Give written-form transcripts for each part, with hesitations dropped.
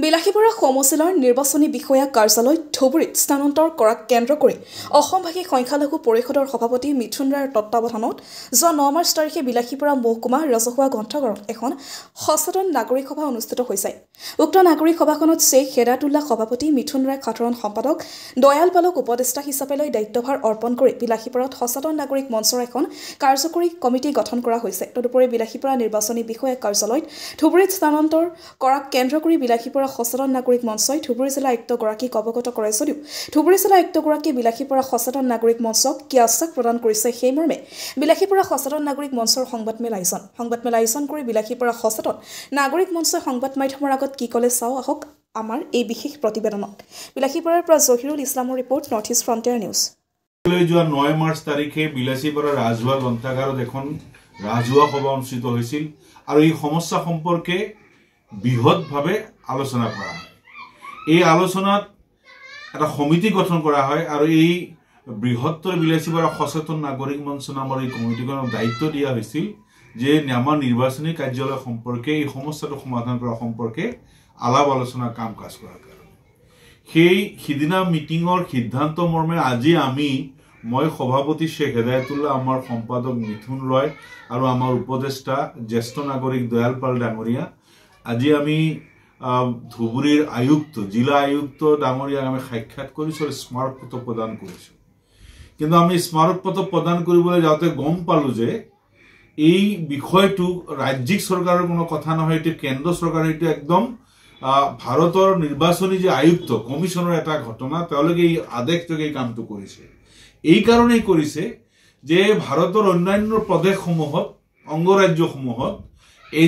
বিলাসীপুৰ সমষ্টিৰ নিৰ্বাচনী বিষয়া কাৰ্যালয় ধুবুৰীত স্থানান্তৰ কৰাক কেন্দ্ৰ কৰি অসমভাষী সংখ্যালঘু পৰিষদৰ সভাপতি মিথুন ৰায়ৰ তত্বাৱধানত যোৱা 9 মাৰ্চ তাৰিখে বিলাসীপুৰ মহকুমা ৰাজহুৱা গ্ৰন্থাগাৰত এখন সচেতন নাগৰিক সভা অনুষ্ঠিত হৈছে। উক্ত নাগৰিক সভাখনত শ্বেখ হেদায়তুল্লাহ সভাপতি, মিথুন ৰায় সাধাৰণ সম্পাদক, দয়াল পালক উপদেষ্টা হিচাপে লৈ দায়িত্বভাৰ অৰ্পণ কৰি বিলাসীপুৰত সচেতন নাগৰিক মঞ্চৰ এখন কাৰ্যকৰী কমিটি গঠন কৰা হৈছে। তদুপৰি বিলাসীপুৰ নিৰ্বাচনী বিষয়া কাৰ্যালয়ত ধুবুৰীত স্থানান্তৰ কৰাক কেন্দ্ৰ কৰি বিলাসীপুৰ সচেতন নাগৰিক মঞ্চই ধুবুৰী জিলা আয়ুক্তগৰাকীক অৱগত কৰে যদিও ধুবুৰী জিলা আয়ুক্তগৰাকীয়ে বিলাসীপুৰ সচেতন নাগৰিক মঞ্চক কি আশ্বাস প্ৰদান কৰিছে সেই মৰ্মে বিলাসীপুৰ সচেতন নাগৰিক মঞ্চৰ সংবাদমেল আয়োজন কৰি বিলাসীপুৰ সচেতন নাগৰিক মঞ্চই সংবাদ মাধ্যমৰ আগত কি ক'লে চাওঁ আহক আমাৰ এই বিশেষ প্ৰতিবেদনত। বিলাসীপুৰৰ পৰা জহিৰুল ইছলামৰ report, north east frontier news. যোৱা 9 মাৰ্চ তাৰিখে বিলাসীপুৰ ৰাজহুৱা গ্ৰন্থাগাৰত এখন ৰাজহুৱা সভা অনুষ্ঠিত হৈছিল আৰু এই সমস্যা সম্পৰ্কে বৃহৎভাৱে আলোচনা কৰা হয়। এই আলোচনাত এটা সমিতি গঠন কৰা হয় আৰু এই বৃহত্তৰ বিলাসীপুৰ সচেতন নাগৰিক মঞ্চ নামৰ এই কমিটিখনক দায়িত্ব দিয়া হৈছিল যে আমাৰ নিৰ্বাচনী কাৰ্যালয় সম্পৰ্কে এই সমস্যাটো সমাধান কৰা সম্পৰ্কে আলাপ আলোচনা কাম কাজ কৰাৰ কাৰণে সিদিনা মিটিঙৰ সিদ্ধান্ত মৰ্মে আজি মই সভাপতি শ্বেখ হেদায়তুল্লাহ, আমাৰ সম্পাদক মিথুন ৰয় আৰু আমাৰ উপদেষ্টা জ্যেষ্ঠ নাগৰিক দয়াল পাল ডাঙৰীয়া, আজি আমি ধুবুৰীৰ আয়ুক্ত, জিলা আয়ুক্ত ডাঙৰীয়াক আমি সাক্ষাৎ কৰিছো আৰু স্মাৰকপত্ৰ প্ৰদান কৰিছো। কিন্তু আমি স্মাৰকপত্ৰ প্ৰদান কৰিবলৈ যাওঁতে গম পালো যে এই বিষয়টো ৰাজ্যিক চৰকাৰৰ কোনো কথা নহয়, এইটো কেন্দ্ৰ চৰকাৰৰ, এইটো একদম ভাৰতৰ নিৰ্বাচনী যে আয়ুক্ত কমিশ্যনৰ এটা ঘটনা। তেওঁলোকে এই আদেশযোগে এই কামটো কৰিছে। এই কাৰণেই কৰিছে যে ভাৰতৰ অন্যান্য প্ৰদেশসমূহত, অংগৰাজ্যসমূহত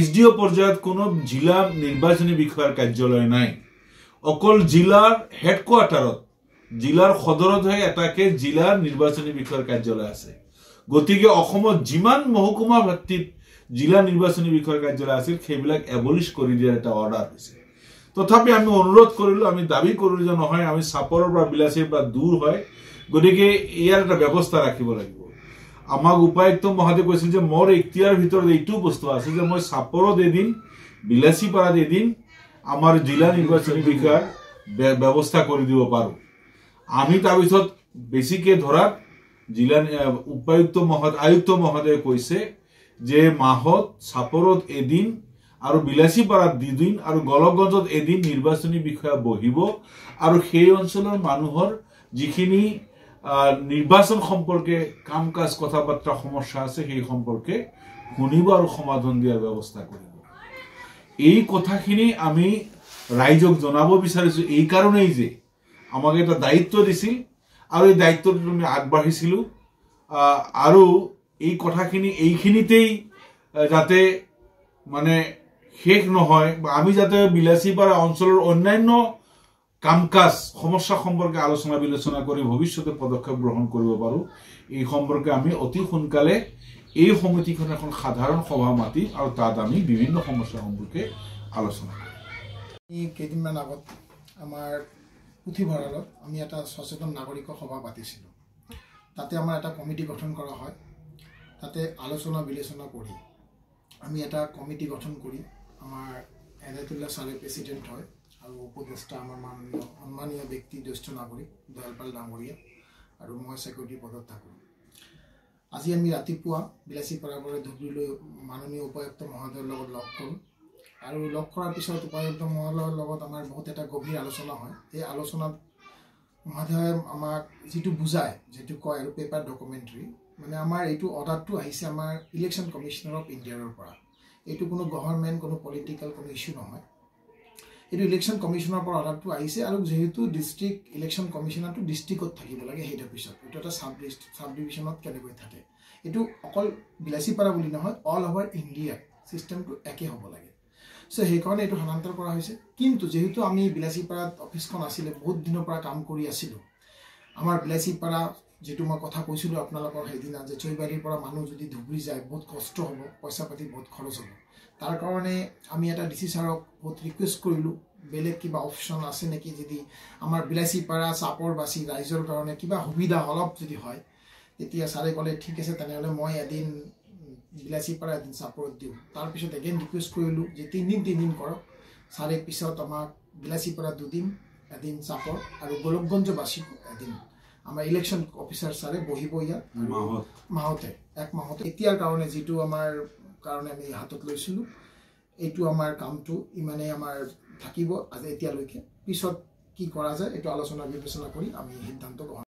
SDO পৰ্যায়ত কোনো জিলা নিৰ্বাচনী বিষয়াৰ কাৰ্যালয় নাই। অকল জিলাৰ হেডকোৱাৰ্টাৰত, জিলাৰ সদৰতহে এটাকে জিলা নিৰ্বাচনী বিষয়াৰ কাৰ্যালয় আছে। গতিকে অসমত যিমান মহকুমা ভিত্তিত জিলা নিৰ্বাচনী বিষয়াৰ কাৰ্যালয় আছিল সেইবিলাক এবলিছ কৰি দিয়াৰ এটা অৰ্ডাৰ হৈছে। তথাপি আমি অনুৰোধ কৰিলো, আমি দাবী কৰিলো যে নহয়, আমি চাপৰৰ পৰা বিলাসীৰ পৰা দূৰ হয়, গতিকে ইয়াৰ এটা ব্যৱস্থা ৰাখিব লাগিব। আমাক উপায়ুক্ত মহোদয়ে কৈছিল যে মোৰ এখতিয়াৰ ভিতৰত এইটো বস্তু আছে যে মই চাপৰত এদিন, বিলাসীপাৰাত এদিন আমাৰ জিলা নিৰ্বাচনী বিষয়াৰ ব্যৱস্থা কৰি দিব পাৰো। আমি তাৰপিছত বেছিকে ধৰাত জিলা আয়ুক্ত মহোদয়ে কৈছে যে মাহত চাপৰত এদিন আৰু বিলাসীপাৰাত 2 দিন আৰু গলকগঞ্জত এদিন নিৰ্বাচনী বিষয়া বহিব আৰু সেই অঞ্চলৰ মানুহৰ যিখিনি নিৰ্বাচন সম্পৰ্কে কাম কাজ কথা বাৰ্তা সমস্যা আছে সেই সম্পৰ্কে শুনিব আৰু সমাধান দিয়াৰ ব্যৱস্থা কৰিব। এই কথাখিনি আমি ৰাইজক জনাব বিচাৰিছো, এই কাৰণেই যে আমাক এটা দায়িত্ব দিছিল আৰু এই দায়িত্বটো আমি আগবাঢ়িছিলো আৰু এই কথাখিনি এইখিনিতেই যাতে মানে শেষ নহয়, আমি যাতে বিলাসীপাৰা অঞ্চলৰ অন্যান্য কাম কাজ সমস্যা সম্পৰ্কে আলোচনা বিলোচনা কৰি ভৱিষ্যতে পদক্ষেপ গ্ৰহণ কৰিব পাৰো, এই সম্পৰ্কে আমি অতি সোনকালে এই সমিতিখন এখন সাধাৰণ সভা মাতি আৰু তাত আমি বিভিন্ন সমস্যা সম্পৰ্কে আলোচনা কৰিম। কেইদিনমান আগত আমাৰ পুথিভঁৰালত আমি এটা সচেতন নাগৰিক সভা পাতিছিলোঁ। তাতে আমাৰ এটা কমিটি গঠন কৰা হয়। তাতে আলোচনা বিলোচনা কৰি আমি এটা কমিটি গঠন কৰি আমাৰ হেদায়তুল্লাহ ছাৰে প্ৰেচিডেণ্ট হয় আৰু উপদেষ্টা আমাৰ সন্মানীয় ব্যক্তি জ্যেষ্ঠ নাগৰিক দয়াল পাল ডাঙৰীয়া আৰু মই ছেক্ৰেটাৰী পদত থাকোঁ। আজি আমি ৰাতিপুৱা বিলাসীপাৰাৰ পৰা ধুবুৰীলৈ মাননীয় উপায়ুক্ত মহোদয়ৰ লগত লগ কৰোঁ আৰু লগ কৰাৰ পিছত উপায়ুক্ত মহোদয়ৰ লগত আমাৰ বহুত এটা গভীৰ আলোচনা হয়। এই আলোচনাত মহোদয়ে আমাক যিটো বুজায়, যিটো কয় আৰু পেপাৰ ডকুমেণ্টাৰী, মানে আমাৰ এইটো অৰ্ডাৰটো আহিছে আমাৰ ইলেকশ্যন কমিশ্যনাৰ অফ ইণ্ডিয়াৰ পৰা। এইটো কোনো গভৰ্ণমেণ্ট, কোনো পলিটিকেল কোনো ইছ্যু নহয়, এইটো ইলেকশ্যন কমিশ্যনৰ পৰা অৰ্ডাৰটো আহিছে। আৰু যিহেতু ডিষ্ট্ৰিক্ট ইলেকশ্যন কমিশ্যনাৰটো ডিষ্ট্ৰিক্টত থাকিব লাগে হেড অফিচত, এইটো এটা চাব ডিভিশ্যনত কেনেকৈ থাকে, এইটো অকল বিলাসীপাৰা বুলি নহয়, অল অভাৰ ইণ্ডিয়াৰ ছিষ্টেমটো একে হ'ব লাগে। চ' সেইকাৰণে এইটো স্থানান্তৰ কৰা হৈছে। কিন্তু যিহেতু আমি বিলাসীপাৰাত অফিচখন আছিলে, বহুত দিনৰ পৰা কাম কৰি আছিলোঁ, আমাৰ বিলাসীপাৰা যিটো মই কথা কৈছিলোঁ আপোনালোকৰ সেইদিনা যে চৈবাৰীৰ পৰা মানুহ যদি ধুবুৰী যায় বহুত কষ্ট হ'ব, পইচা পাতি বহুত খৰচ হ'ব। তাৰ কাৰণে আমি এটা DC ছাৰক বহুত ৰিকুৱেষ্ট কৰিলোঁ, বেলেগ কিবা অপশ্যন আছে নেকি, যদি আমাৰ বিলাসীপাৰা চাপৰ বাচি ৰাইজৰ কাৰণে কিবা সুবিধা অলপ যদি হয়। তেতিয়া ছাৰে ক'লে ঠিক আছে, তেনেহ'লে মই এদিন বিলাসীপাৰা এদিন চাপৰত দিওঁ। তাৰপিছত এগেইন ৰিকুৱেষ্ট কৰিলোঁ যে 3 দিন কৰক, ছাৰে পিছত আমাক বিলাসীপাৰা 2 দিন, এদিন চাপৰ আৰু গোলকগঞ্জবাসীকো এদিন আমাৰ ইলেকশ্যন অফিচাৰ ছাৰে বহিব ইয়াত মাহতে 1 মাহতে। এতিয়াৰ কাৰণে যিটো আমাৰ কাৰণে আমি হাতত লৈছিলোঁ, এইটো আমাৰ কামটো ইমানেই আমাৰ থাকিব আজি এতিয়ালৈকে। পিছত কি কৰা যায় এইটো আলোচনা বিবেচনা কৰি আমি সিদ্ধান্ত গ্ৰহণ